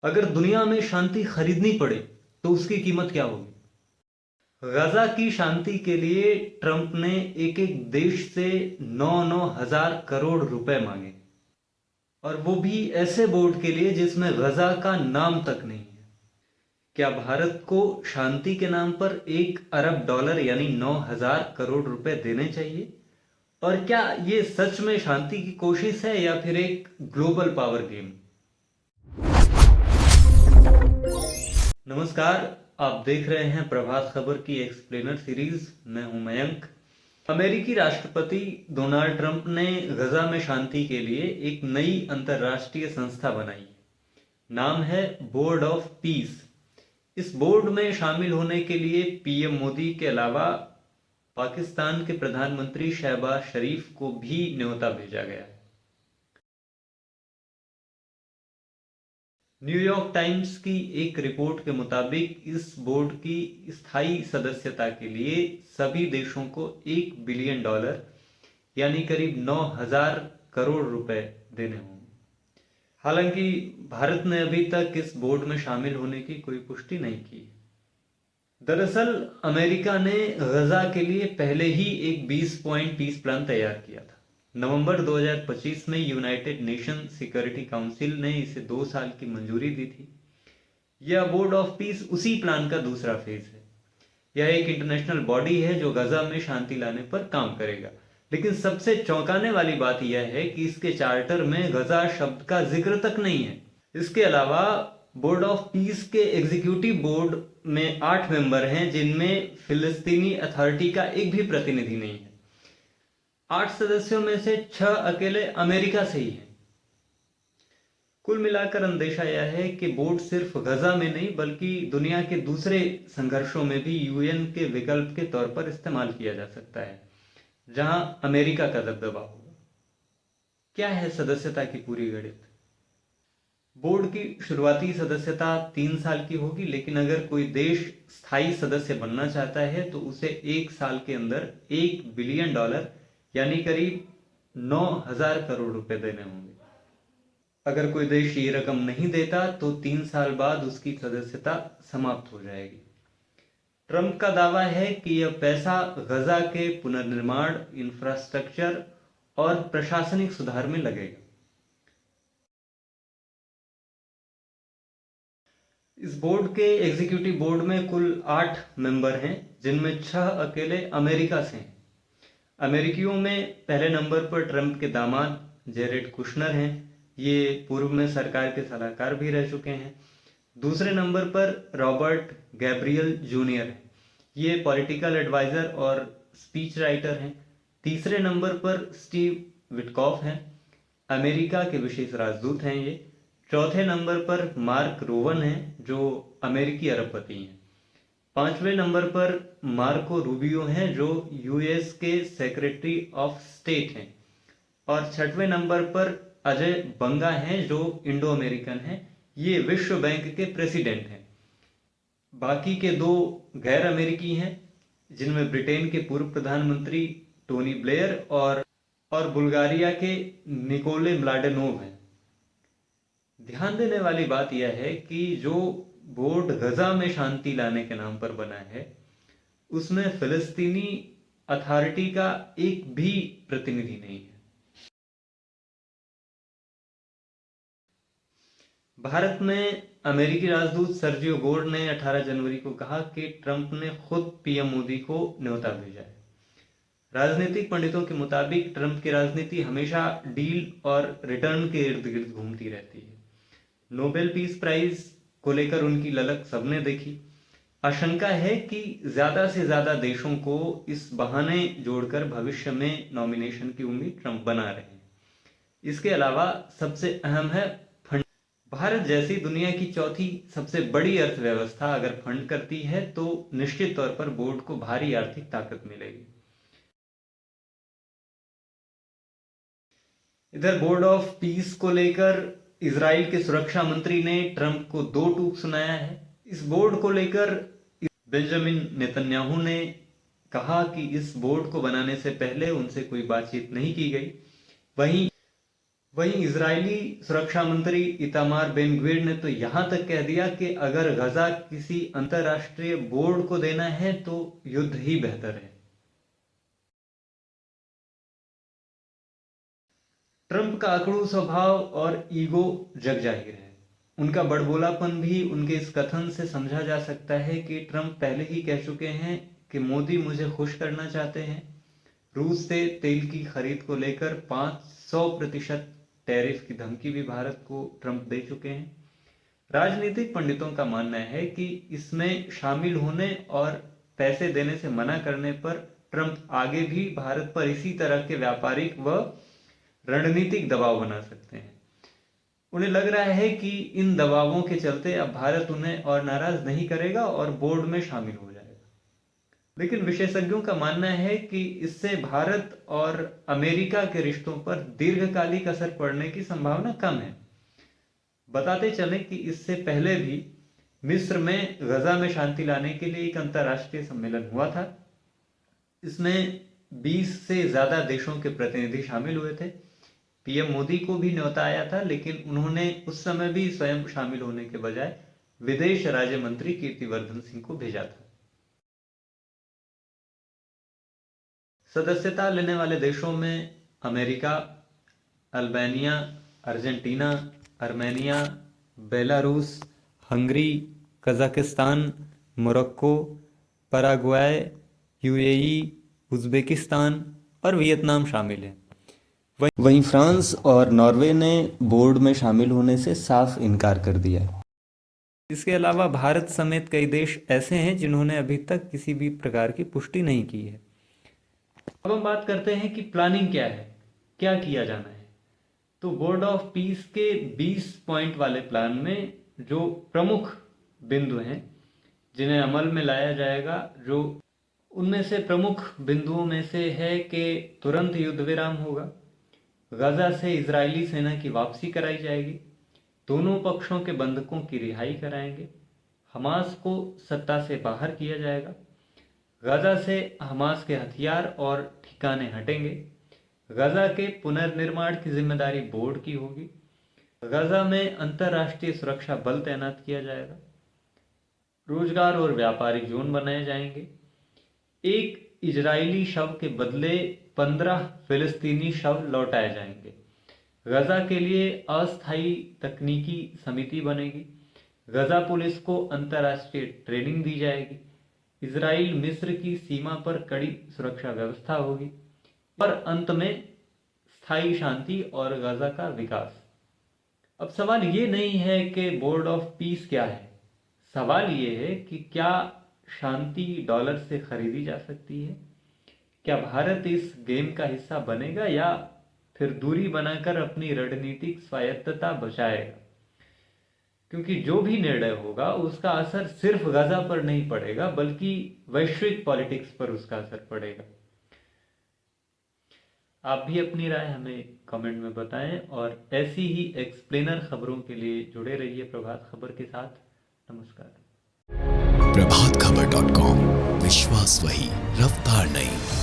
अगर दुनिया में शांति खरीदनी पड़े तो उसकी कीमत क्या होगी? गजा की शांति के लिए ट्रंप ने एक एक देश से 9,9 हज़ार करोड़ रुपए मांगे, और वो भी ऐसे बोर्ड के लिए जिसमें गजा का नाम तक नहीं है। क्या भारत को शांति के नाम पर $1 अरब यानी 9,000 करोड़ रुपए देने चाहिए? और क्या ये सच में शांति की कोशिश है या फिर एक ग्लोबल पावर गेम? नमस्कार, आप देख रहे हैं प्रभात खबर की एक्सप्लेनर सीरीज। मैं हूं मयंक। अमेरिकी राष्ट्रपति डोनाल्ड ट्रंप ने गजा में शांति के लिए एक नई अंतर्राष्ट्रीय संस्था बनाई। नाम है बोर्ड ऑफ पीस। इस बोर्ड में शामिल होने के लिए पीएम मोदी के अलावा पाकिस्तान के प्रधानमंत्री शहबाज शरीफ को भी न्योता भेजा गया है। न्यूयॉर्क टाइम्स की एक रिपोर्ट के मुताबिक इस बोर्ड की स्थायी सदस्यता के लिए सभी देशों को $1 बिलियन यानी करीब 9,000 करोड़ रुपए देने होंगे। हालांकि भारत ने अभी तक इस बोर्ड में शामिल होने की कोई पुष्टि नहीं की। दरअसल अमेरिका ने गजा के लिए पहले ही एक 20 पॉइंट पीस प्लान तैयार किया था। नवंबर 2025 में यूनाइटेड नेशन सिक्योरिटी काउंसिल ने इसे 2 साल की मंजूरी दी थी। यह बोर्ड ऑफ पीस उसी प्लान का दूसरा फेज है। यह एक इंटरनेशनल बॉडी है जो गजा में शांति लाने पर काम करेगा। लेकिन सबसे चौंकाने वाली बात यह है कि इसके चार्टर में गजा शब्द का जिक्र तक नहीं है। इसके अलावा बोर्ड ऑफ पीस के एग्जीक्यूटिव बोर्ड में 8 मेंबर हैं, जिनमें फिलिस्तीनी अथॉरिटी का एक भी प्रतिनिधि नहीं है। 8 सदस्यों में से 6 अकेले अमेरिका से ही हैं। कुल मिलाकर अंदेशा यह है कि बोर्ड सिर्फ गजा में नहीं बल्कि दुनिया के दूसरे संघर्षों में भी यूएन के विकल्प के तौर पर इस्तेमाल किया जा सकता है, जहां अमेरिका का दबदबा होगा। क्या है सदस्यता की पूरी गणित? बोर्ड की शुरुआती सदस्यता 3 साल की होगी, लेकिन अगर कोई देश स्थायी सदस्य बनना चाहता है तो उसे 1 साल के अंदर $1 बिलियन यानी करीब 9,000 करोड़ रुपए देने होंगे। अगर कोई देश ये रकम नहीं देता तो 3 साल बाद उसकी सदस्यता समाप्त हो जाएगी। ट्रंप का दावा है कि यह पैसा गजा के पुनर्निर्माण, इंफ्रास्ट्रक्चर और प्रशासनिक सुधार में लगेगा। इस बोर्ड के एग्जीक्यूटिव बोर्ड में कुल 8 मेंबर हैं, जिनमें 6 अकेले अमेरिका से हैं। अमेरिकियों में पहले नंबर पर ट्रंप के दामाद जेरेड कुशनर हैं। ये पूर्व में सरकार के सलाहकार भी रह चुके हैं। दूसरे नंबर पर रॉबर्ट गैब्रियल जूनियर हैं। ये पॉलिटिकल एडवाइजर और स्पीच राइटर हैं। तीसरे नंबर पर स्टीव विटकॉफ हैं, अमेरिका के विशेष राजदूत हैं ये। चौथे नंबर पर मार्क रोवन हैं, जो अमेरिकी अरबपति हैं। 5वें नंबर पर मार्को रूबियो हैं, जो यूएस के सेक्रेटरी ऑफ स्टेट हैं। और 6वें नंबर पर अजय बंगा हैं, जो इंडो अमेरिकन हैं। ये विश्व बैंक के प्रेसिडेंट हैं। बाकी के 2 गैर अमेरिकी हैं, जिनमें ब्रिटेन के पूर्व प्रधानमंत्री टोनी ब्लेयर और बुल्गारिया के निकोले म्लाडेनोव हैं। ध्यान देने वाली बात यह है कि जो बोर्ड गजा में शांति लाने के नाम पर बना है, उसमें फिलिस्तीनी अथॉरिटी का एक भी प्रतिनिधि नहीं है। भारत में अमेरिकी राजदूत सर्जियो गोर्ड ने 18 जनवरी को कहा कि ट्रंप ने खुद पीएम मोदी को न्योता भेजा है। राजनीतिक पंडितों के मुताबिक ट्रंप की राजनीति हमेशा डील और रिटर्न के इर्द गिर्द घूमती रहती है। नोबेल पीस प्राइज को लेकर उनकी ललक सबने देखी। आशंका है कि ज्यादा से ज्यादा देशों को इस बहाने जोड़कर भविष्य में नॉमिनेशन की उम्मीद ट्रंप बना रहे हैं। इसके अलावा सबसे अहम है फंड। भारत जैसी दुनिया की चौथी सबसे बड़ी अर्थव्यवस्था अगर फंड करती है तो निश्चित तौर पर बोर्ड को भारी आर्थिक ताकत मिलेगी। इधर बोर्ड ऑफ पीस को लेकर इजराइल के सुरक्षा मंत्री ने ट्रंप को 2 टूक सुनाया है। इस बोर्ड को लेकर बेंजामिन नेतन्याहू ने कहा कि इस बोर्ड को बनाने से पहले उनसे कोई बातचीत नहीं की गई। वहीं इजरायली सुरक्षा मंत्री इतामार बेन ग्विर ने तो यहां तक कह दिया कि अगर गजा किसी अंतरराष्ट्रीय बोर्ड को देना है तो युद्ध ही बेहतर है। ट्रंप का अकड़ू स्वभाव और ईगो जग जाहिर है। उनका बड़बोलापन भी उनके इस कथन से समझा जा सकता है कि ट्रंप पहले ही कह चुके हैं कि मोदी मुझे खुश करना चाहते हैं। रूस से तेल की खरीद को लेकर 500% टैरिफ की धमकी भी भारत को ट्रंप दे चुके हैं। राजनीतिक पंडितों का मानना है कि इसमें शामिल होने और पैसे देने से मना करने पर ट्रंप आगे भी भारत पर इसी तरह के व्यापारिक व रणनीतिक दबाव बना सकते हैं। उन्हें लग रहा है कि इन दबावों के चलते अब भारत उन्हें और नाराज नहीं करेगा और बोर्ड में शामिल हो जाएगा। लेकिन विशेषज्ञों का मानना है कि इससे भारत और अमेरिका के रिश्तों पर दीर्घकालिक असर पड़ने की संभावना कम है। बताते चलें कि इससे पहले भी मिस्र में गजा में शांति लाने के लिए एक अंतर्राष्ट्रीय सम्मेलन हुआ था। इसमें 20 से ज्यादा देशों के प्रतिनिधि शामिल हुए थे। पीएम मोदी को भी न्योता आया था, लेकिन उन्होंने उस समय भी स्वयं शामिल होने के बजाय विदेश राज्य मंत्री कीर्तिवर्धन सिंह को भेजा था। सदस्यता लेने वाले देशों में America, Albania, Argentina, Armenia, Belarus, Hungary, Kazakhstan, Morocco, Paraguay, UAE, Uzbekistan और वियतनाम शामिल हैं। वहीं फ्रांस और नॉर्वे ने बोर्ड में शामिल होने से साफ इनकार कर दिया है। इसके अलावा भारत समेत कई देश ऐसे हैं जिन्होंने अभी तक किसी भी प्रकार की पुष्टि नहीं की है। अब हम बात करते हैं कि प्लानिंग क्या है, क्या किया जाना है। तो बोर्ड ऑफ पीस के 20 पॉइंट वाले प्लान में जो प्रमुख बिंदु हैं जिन्हें अमल में लाया जाएगा, जो उनमें से प्रमुख बिंदुओं में से है कि तुरंत युद्ध विराम होगा, गजा से इजरायली सेना की वापसी कराई जाएगी, दोनों पक्षों के बंधकों की रिहाई कराएंगे, हमास को सत्ता से बाहर किया जाएगा, गजा से हमास के हथियार और ठिकाने हटेंगे, गजा के पुनर्निर्माण की जिम्मेदारी बोर्ड की होगी, गजा में अंतर्राष्ट्रीय सुरक्षा बल तैनात किया जाएगा, रोजगार और व्यापारिक जोन बनाए जाएंगे, एक इजरायली शव के बदले 15 फिलिस्तीनी शव लौटाए जाएंगे, गजा के लिए अस्थायी तकनीकी समिति बनेगी, गजा पुलिस को अंतर्राष्ट्रीय ट्रेनिंग दी जाएगी, इजराइल मिस्र की सीमा पर कड़ी सुरक्षा व्यवस्था होगी और अंत में स्थायी शांति और गजा का विकास। अब सवाल ये नहीं है कि बोर्ड ऑफ पीस क्या है, सवाल ये है कि क्या शांति डॉलर से खरीदी जा सकती है? क्या भारत इस गेम का हिस्सा बनेगा या फिर दूरी बनाकर अपनी रणनीतिक स्वायत्तता बचाएगा? क्योंकि जो भी निर्णय होगा उसका असर सिर्फ गजा पर नहीं पड़ेगा, बल्कि वैश्विक पॉलिटिक्स पर उसका असर पड़ेगा। आप भी अपनी राय हमें कमेंट में बताएं और ऐसी ही एक्सप्लेनर खबरों के लिए जुड़े रहिए प्रभात खबर के साथ। नमस्कार। प्रभातखबर.com, विश्वास वही, रफ्तार नहीं।